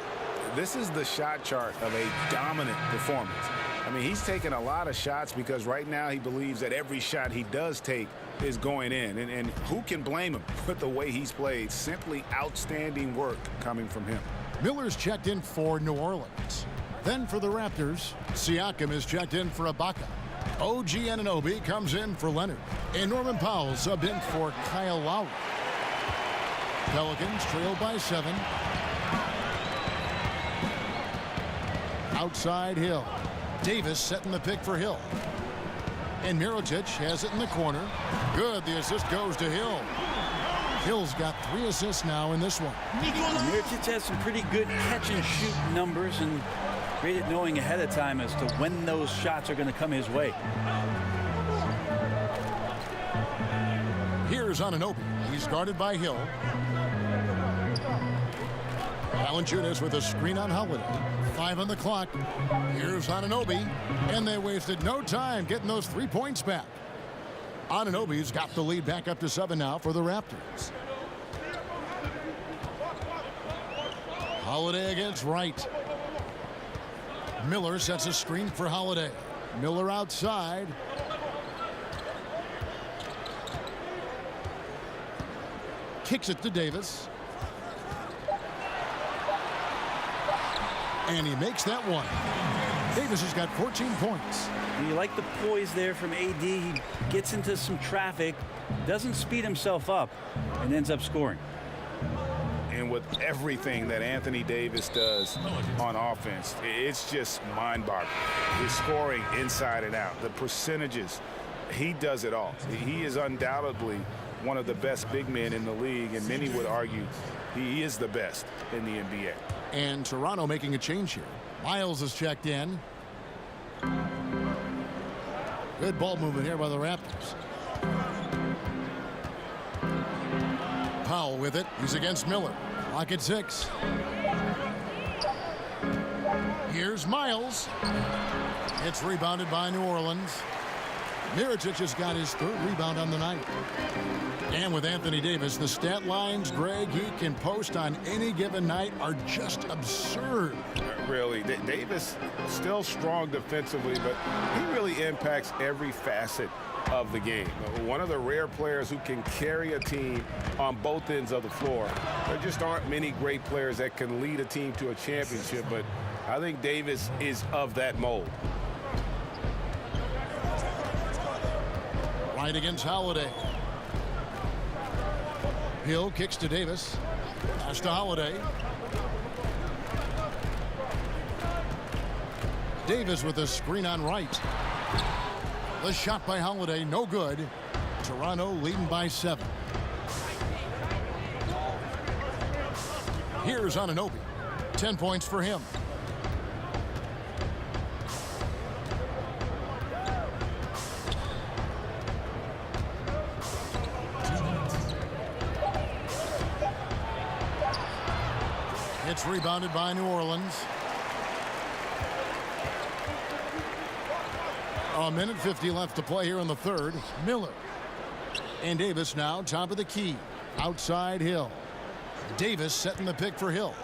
This is the shot chart of a dominant performance. I mean, he's taking a lot of shots because right now he believes that every shot he does take is going in. And who can blame him with the way he's played? Simply outstanding work coming from him. Miller's checked in for New Orleans. Then for the Raptors, Siakam is checked in for Ibaka. OG Anunoby comes in for Leonard. And Norman Powell subbed in for Kyle Lowry. Pelicans trail by 7. Outside Hill. Davis setting the pick for Hill. And Mirotic has it in the corner. Good. The assist goes to Hill. Hill's got 3 assists now in this one. Mirotic has some pretty good catch-and-shoot numbers, and great at knowing ahead of time as to when those shots are going to come his way. Here's Anunoby. He's guarded by Hill. Valanciunas with a screen on Holiday. 5 on the clock. Here's Anunoby. And they wasted no time getting those 3 points back. Anunoby's got the lead back up to 7 now for the Raptors. Holiday against Wright. Miller sets a screen for Holiday. Miller outside. Kicks it to Davis. And he makes that one. Davis has got 14 points. You like the poise there from AD. He gets into some traffic, doesn't speed himself up, and ends up scoring. And with everything that Anthony Davis does on offense, it's just mind-boggling. His scoring inside and out, the percentages, he does it all. He is undoubtedly one of the best big men in the league, and many would argue he is the best in the NBA. And Toronto making a change here. Miles is checked in. Good ball movement here by the Raptors. Powell with it. He's against Miller. Clock at 6. Here's Miles. It's rebounded by New Orleans. Mirotic has got his 3rd rebound on the night. And with Anthony Davis, the stat lines, Greg, he can post on any given night are just absurd. Really, Davis still strong defensively, but he really impacts every facet of the game. One of the rare players who can carry a team on both ends of the floor. There just aren't many great players that can lead a team to a championship, but I think Davis is of that mold. Right against Holiday. Hill kicks to Davis. Pass to Holiday. Davis with a screen on Wright. The shot by Holiday, no good. Toronto leading by 7. Here's Anunoby. 10 points for him. It's rebounded by New Orleans. A minute 50 left to play here in the 3rd. Miller. And Davis now top of the key. Outside Hill. Davis setting the pick for Hill.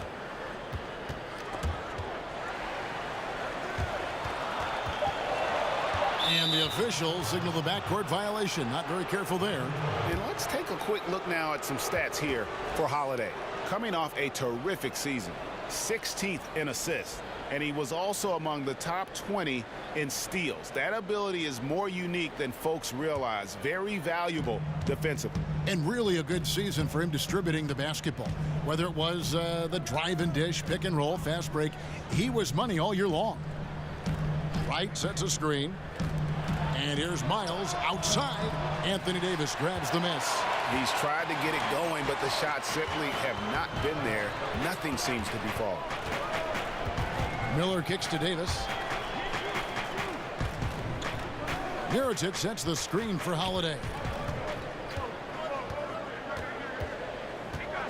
And the officials signal the backcourt violation. Not very careful there. And let's take a quick look now at some stats here for Holiday. Coming off a terrific season, 16th in assists, and he was also among the top 20 in steals. That ability is more unique than folks realize. Very valuable defensively. And really a good season for him distributing the basketball. Whether it was the drive and dish, pick and roll, fast break, he was money all year long. Wright sets a screen. And here's Miles outside. Anthony Davis grabs the miss. He's tried to get it going, but the shots simply have not been there. Nothing seems to be falling. Miller kicks to Davis. Mirotic sets the screen for Holiday.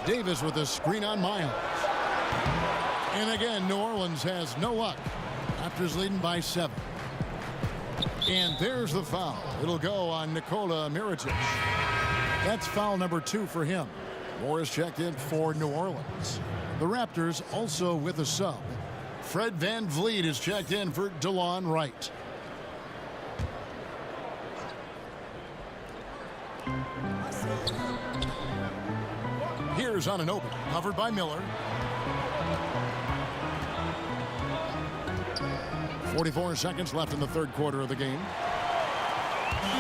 Davis with a screen on Miles. And again, New Orleans has no luck. Raptors leading by 7. And there's the foul. It'll go on Nikola Mirotic. That's foul number 2 for him. Morris checked in for New Orleans. The Raptors also with a sub. Fred VanVleet is checked in for DeLon Wright. Here's Anunoby, covered by Miller. 44 seconds left in the 3rd quarter of the game.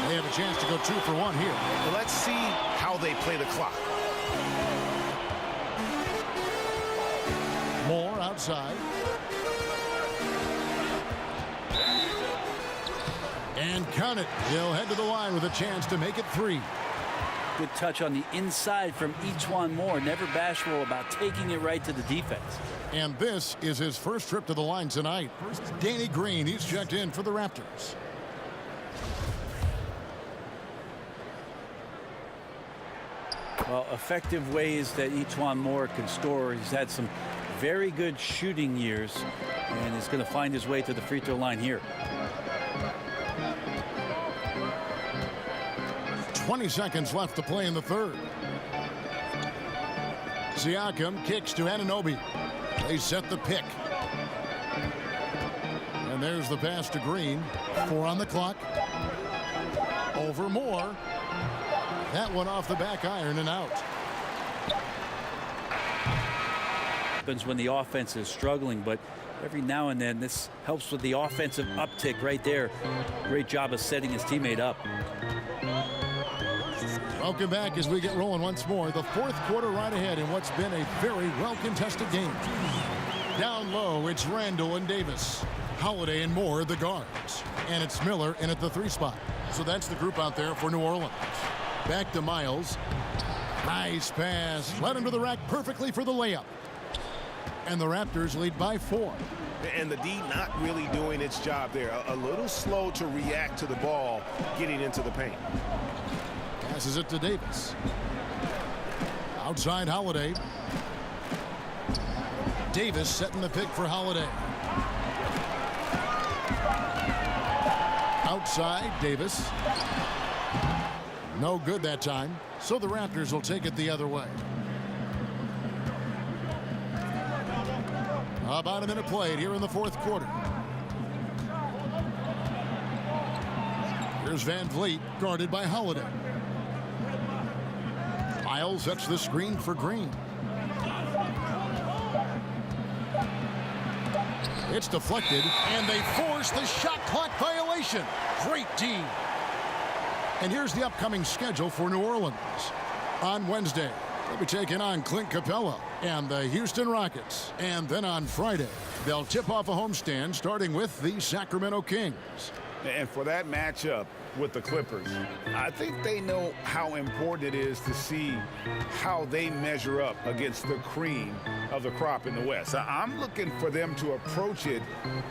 They have a chance to go 2 for 1 here. Well, let's see how they play the clock. Moore outside. And count it. He'll head to the line with a chance to make it 3. Good touch on the inside from E'Twaun Moore. Never bashful about taking it right to the defense. And this is his first trip to the line tonight. Danny Green, he's checked in for the Raptors. Well, effective ways that E'Twaun Moore can score. He's had some very good shooting years, and he's going to find his way to the free throw line here. 20 seconds left to play in the third. Siakam kicks to Anunoby. They set the pick. And there's the pass to Green. 4 on the clock. Over Moore. That one off the back iron and out. Happens when the offense is struggling, but every now and then this helps with the offensive uptick right there. Great job of setting his teammate up. Welcome back as we get rolling once more. The fourth quarter right ahead in what's been a very well-contested game. Down low, it's Randall and Davis. Holiday and Moore, the guards. And it's Miller in at the 3 spot. So that's the group out there for New Orleans. Back to Miles. Nice pass. Led him to the rack perfectly for the layup. And the Raptors lead by 4. And the D not really doing its job there. A little slow to react to the ball getting into the paint. Passes it to Davis. Outside Holiday. Davis setting the pick for Holiday. Outside Davis. No good that time. So the Raptors will take it the other way. About a minute played here in the fourth quarter. Here's Van Vliet guarded by Holiday. Miles sets the screen for Green. It's deflected, and they force the shot clock violation. Great D. And here's the upcoming schedule for New Orleans. On Wednesday, they'll be taking on Clint Capella and the Houston Rockets. And then on Friday, they'll tip off a homestand starting with the Sacramento Kings. And for that matchup with the Clippers, I think they know how important it is to see how they measure up against the cream of the crop in the West. I'm looking for them to approach it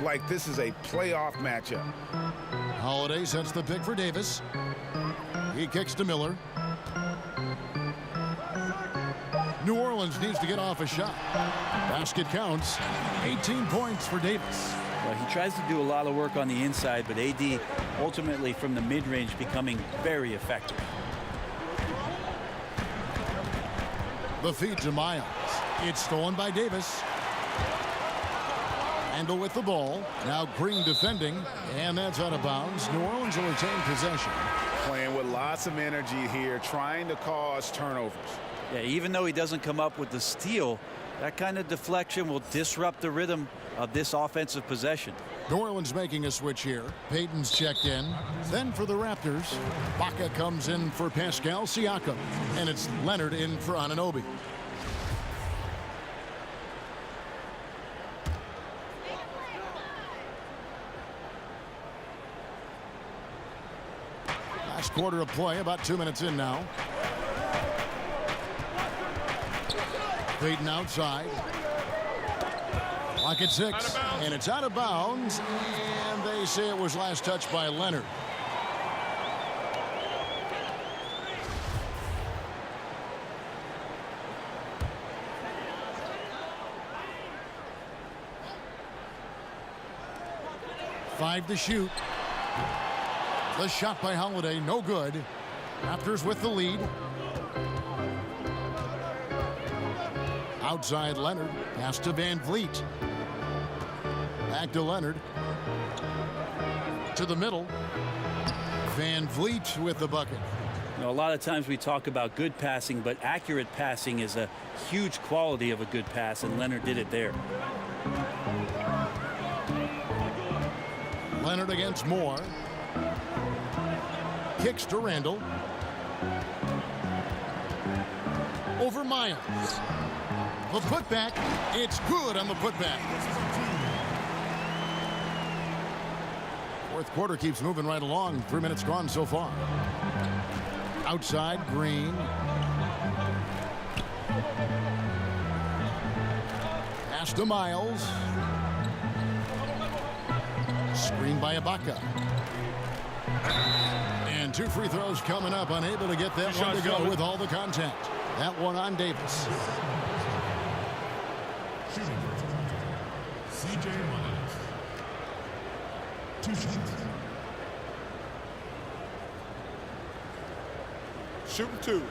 like this is a playoff matchup. Holiday sets the pick for Davis. He kicks to Miller. New Orleans needs to get off a shot. Basket counts. 18 points for Davis. Well, he tries to do a lot of work on the inside, but AD ultimately from the mid-range becoming very effective. The feed to Miles. It's stolen by Davis. Randall with the ball. Now Green defending, and that's out of bounds. New Orleans will retain possession. Playing with lots of energy here, trying to cause turnovers. Yeah, even though he doesn't come up with the steal, that kind of deflection will disrupt the rhythm of this offensive possession. New Orleans making a switch here. Payton's checked in. Then for the Raptors, Baca comes in for Pascal Siakam. And it's Leonard in for Anunoby. Last quarter of play, about 2 minutes in now. Payton outside. Clock at 6, and it's out of bounds, and they say it was last touched by Leonard. Five to shoot. The shot by Holiday, no good. Raptors with the lead. Outside Leonard, pass to Van Vliet. Back to Leonard. To the middle. Van Vliet with the bucket. You know, a lot of times we talk about good passing, but accurate passing is a huge quality of a good pass, and Leonard did it there. Leonard against Moore. Kicks to Randall. Over Miles. The putback, it's good on the putback. Fourth quarter keeps moving right along. 3 minutes gone so far. Outside, Green. Pass to Miles. Screen by Ibaka. And 2 free throws coming up. Unable to get that one to go with all the contact. That one on Davis. Shooting. CJ Miles. 2 shots. Shooting 2.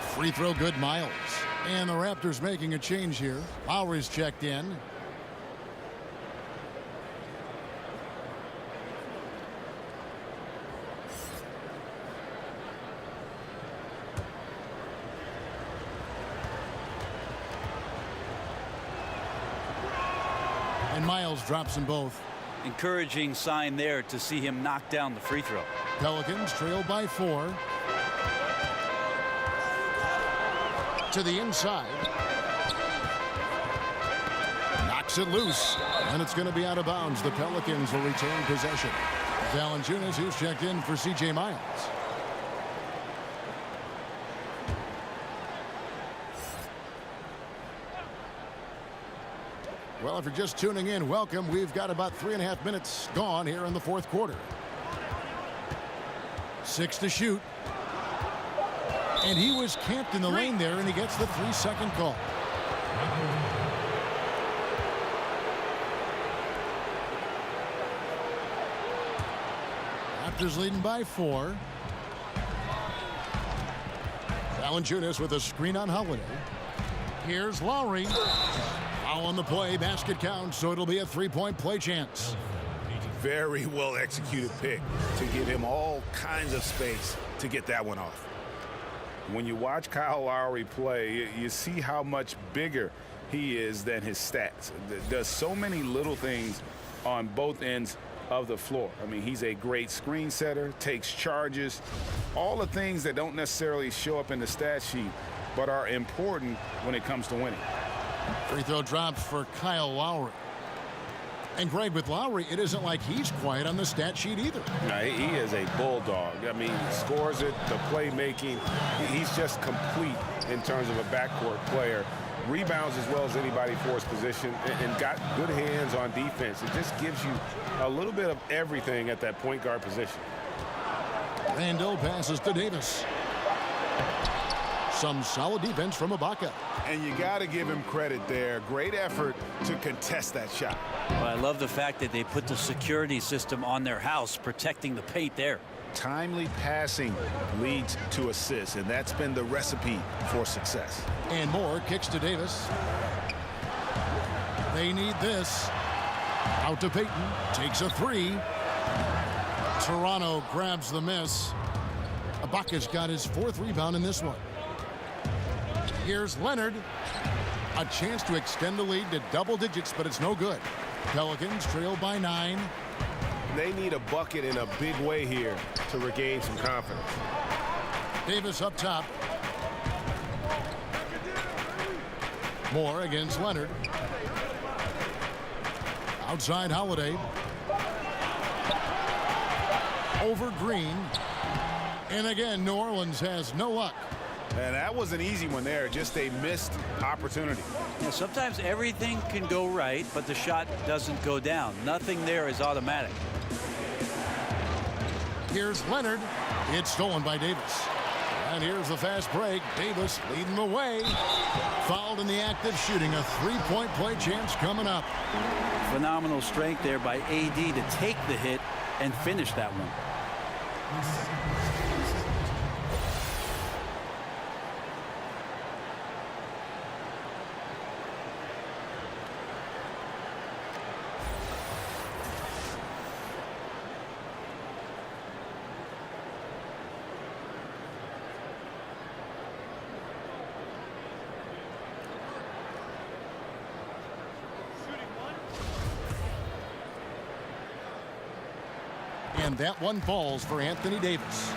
Free throw good, Miles. And the Raptors making a change here. Lowry's checked in. And Miles drops them both. Encouraging sign there to see him knock down the free throw. Pelicans trail by 4. To the inside. Knocks it loose. And it's going to be out of bounds. The Pelicans will retain possession. Valanciunas, who's checked in for CJ Miles. Well, if you're just tuning in, welcome. We've got about 3.5 minutes gone here in the 4th quarter. 6 to shoot. And he was camped in the lane there, and he gets the 3-second call. Raptors leading by 4. Valanciunas with a screen on Holiday. Here's Lowry. Foul on the play. Basket counts, so it'll be a 3-point play chance. Very well executed pick to give him all kinds of space to get that one off. When you watch Kyle Lowry play, you see how much bigger he is than his stats. Does so many little things on both ends of the floor. I mean, he's a great screen setter, takes charges, all the things that don't necessarily show up in the stat sheet, but are important when it comes to winning. Free throw drops for Kyle Lowry. And Greg, with Lowry, it isn't like he's quiet on the stat sheet either. No, he is a bulldog. I mean, he scores it, the playmaking. He's just complete in terms of a backcourt player. Rebounds as well as anybody for his position and got good hands on defense. It just gives you a little bit of everything at that point guard position. Randall passes to Davis. Some solid defense from Ibaka. And you got to give him credit there. Great effort to contest that shot. Well, I love the fact that they put the security system on their house, protecting the paint there. Timely passing leads to assists, and that's been the recipe for success. And Moore kicks to Davis. They need this. Out to Payton. Takes a 3. Toronto grabs the miss. Ibaka's got his 4th rebound in this one. Here's Leonard. A chance to extend the lead to double digits, but it's no good. Pelicans trail by 9. They need a bucket in a big way here to regain some confidence. Davis up top. Moore against Leonard. Outside Holiday. Over Green. And again, New Orleans has no luck. And that was an easy one there, just a missed opportunity. Yeah, sometimes everything can go right, but the shot doesn't go down. Nothing there is automatic. Here's Leonard. It's stolen by Davis. And here's the fast break. Davis leading the way. Fouled in the act of shooting. A 3-point play chance coming up. Phenomenal strength there by AD to take the hit and finish that one. And that one falls for Anthony Davis.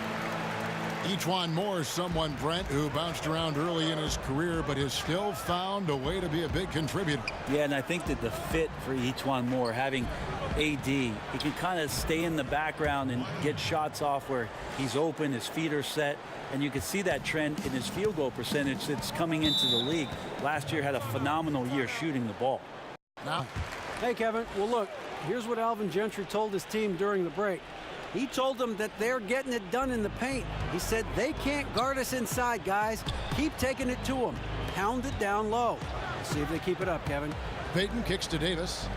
Ejuan Moore, someone, Brent, who bounced around early in his career, but has still found a way to be a big contributor. Yeah, and I think that the fit for Ejuan Moore, having AD, he can kind of stay in the background and get shots off where he's open, his feet are set, and you can see that trend in his field goal percentage that's coming into the league. Last year had a phenomenal year shooting the ball. Now, hey, Kevin. Well, look, here's what Alvin Gentry told his team during the break. He told them that they're getting it done in the paint. He said, they can't guard us inside, guys. Keep taking it to them. Pound it down low. See if they keep it up, Kevin. Payton kicks to Davis.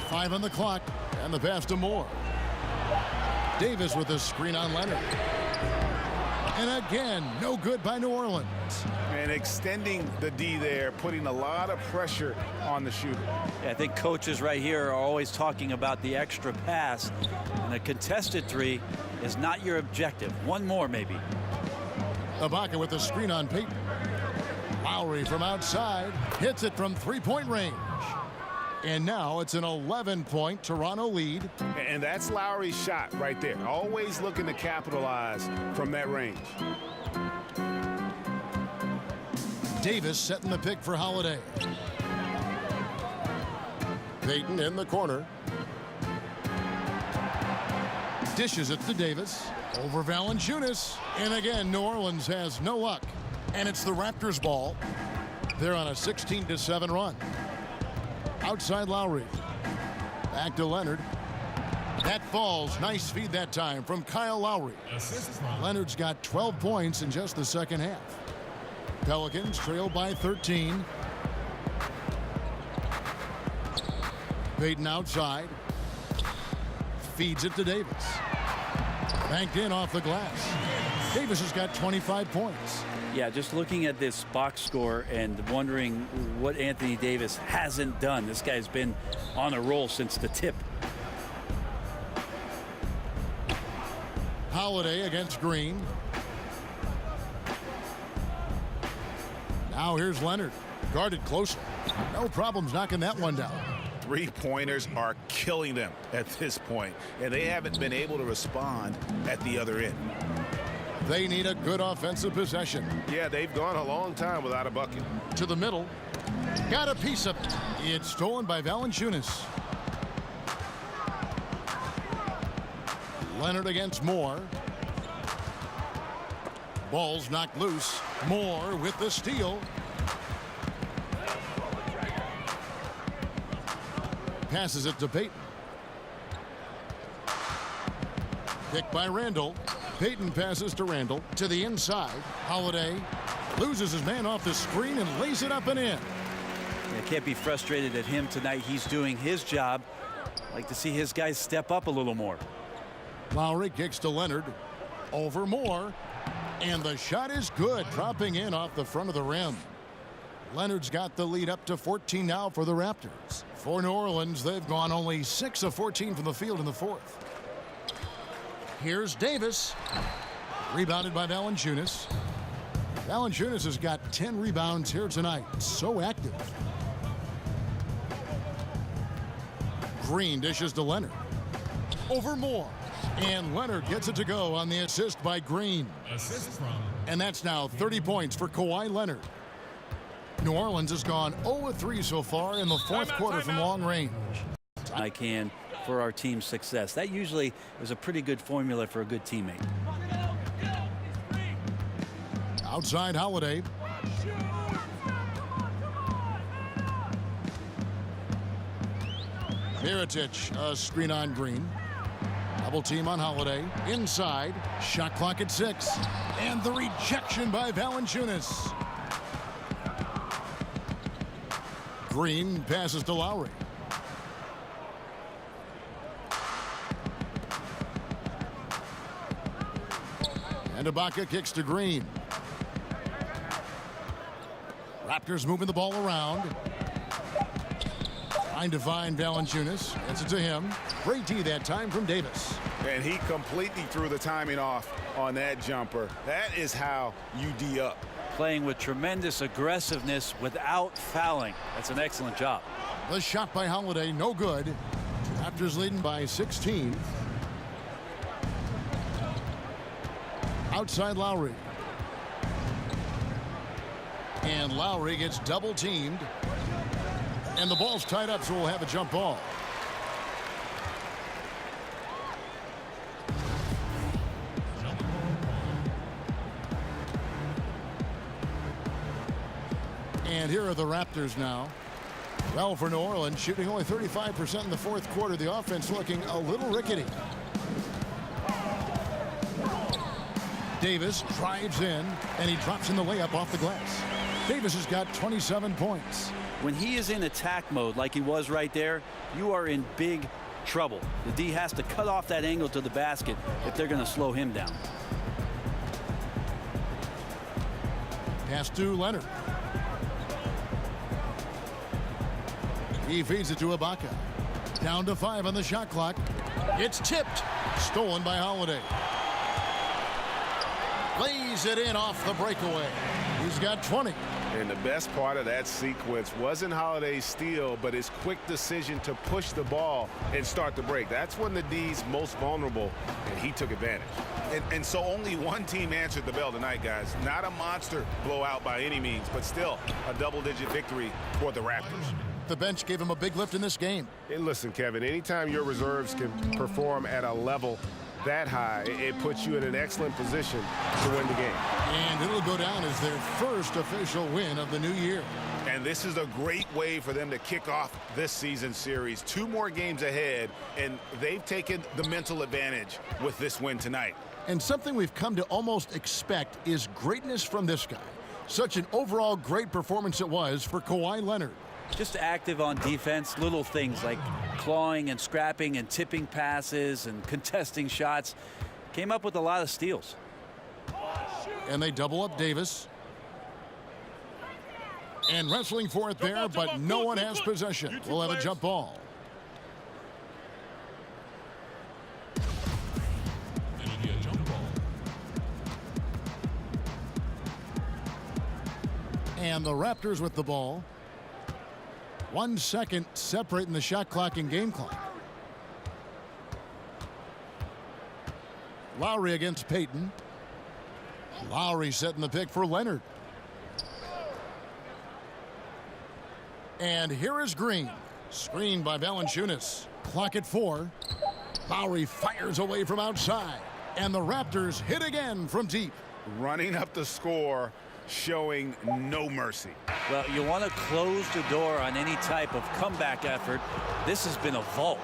Five on the clock, and the pass to Moore. Davis with a screen on Leonard. And again, no good by New Orleans. And extending the D there, putting a lot of pressure on the shooter. Yeah, I think coaches right here are always talking about the extra pass, and a contested three is not your objective. One more, maybe. Ibaka with the screen on Payton. Lowry from outside hits it from three-point range. And now it's an 11-point Toronto lead. And that's Lowry's shot right there. Always looking to capitalize from that range. Davis setting the pick for Holiday. Payton in the corner. Dishes it to Davis. Over Valanciunas. And again, New Orleans has no luck. And it's the Raptors ball. They're on a 16-7 run. Outside Lowry. Back to Leonard. That falls. Nice feed that time from Kyle Lowry. Leonard's got 12 points in just the second half. Pelicans trail by 13. Payton outside. Feeds it to Davis. Banked in off the glass. Davis has got 25 points. Yeah, just looking at this box score and wondering what Anthony Davis hasn't done. This guy's been on a roll since the tip. Holiday against Green. Now here's Leonard. Guarded closely. No problems knocking that one down. Three-pointers are killing them at this point, and they haven't been able to respond at the other end. They need a good offensive possession. Yeah, they've gone a long time without a bucket. To the middle. Got a piece of it. It's stolen by Valanciunas. Leonard against Moore. Ball's knocked loose. Moore with the steal. Passes it to Payton. Picked by Randall. Payton passes to Randall to the inside. Holiday loses his man off the screen and lays it up and in. Yeah, can't be frustrated at him tonight. He's doing his job. Like to see his guys step up a little more. Lowry kicks to Leonard. Over Moore. And the shot is good, dropping in off the front of the rim. Leonard's got the lead up to 14 now for the Raptors. For New Orleans, they've gone only 6 of 14 from the field in the fourth. Here's Davis. Rebounded by Valanciunas. Valanciunas has got 10 rebounds here tonight. So active. Green dishes to Leonard. Over Moore. And Leonard gets it to go on the assist by Green. Assist from. And that's now 30 points for Kawhi Leonard. New Orleans has gone 0-3 so far in the fourth quarter from long range. I can for our team's success. That usually is a pretty good formula for a good teammate. Outside Holiday. Mirotic, a screen on Green. Double team on Holiday. Inside. Shot clock at 6. And the rejection by Valanciunas. Green passes to Lowry. And Ibaka kicks to Green. Raptors moving the ball around. Trying to find Valanciunas. Gets it to him. Great D that time from Davis. And he completely threw the timing off on that jumper. That is how you D up. Playing with tremendous aggressiveness without fouling. That's an excellent job. The shot by Holiday, no good. Raptors leading by 16. Outside Lowry. And Lowry gets double teamed. And the ball's tied up, so we'll have a jump ball. And here are the Raptors now. Well, for New Orleans, shooting only 35% in the fourth quarter. The offense looking a little rickety. Davis drives in, and he drops in the layup off the glass. Davis has got 27 points. When he is in attack mode like he was right there, you are in big trouble. The D has to cut off that angle to the basket if they're going to slow him down. Pass to Leonard. He feeds it to Ibaka. Down to 5 on the shot clock. It's tipped. Stolen by Holiday. Lays it in off the breakaway. He's got 20. And the best part of that sequence wasn't Holiday's steal, but his quick decision to push the ball and start the break. That's when the D's most vulnerable, and he took advantage. And so only one team answered the bell tonight, guys. Not a monster blowout by any means, but still a double-digit victory for the Raptors. The bench gave him a big lift in this game. And listen, Kevin, anytime your reserves can perform at a level that high, it puts you in an excellent position to win the game. And it'll go down as their first official win of the new year. And this is a great way for them to kick off this season series. 2 more games ahead, and they've taken the mental advantage with this win tonight. And something we've come to almost expect is greatness from this guy. Such an overall great performance it was for Kawhi Leonard. Just active on defense, little things like clawing and scrapping and tipping passes and contesting shots. Came up with a lot of steals. And they double up Davis. And wrestling for it there, but no one has possession. We'll have a jump ball. It'll be a jump ball. And the Raptors with the ball. 1 second separating the shot clock and game clock. Lowry against Payton. Lowry setting the pick for Leonard. And here is Green. Screened by Valanciunas. Clock at 4. Lowry fires away from outside. And the Raptors hit again from deep. Running up the score, showing no mercy. Well, you want to close the door on any type of comeback effort. This has been a vault.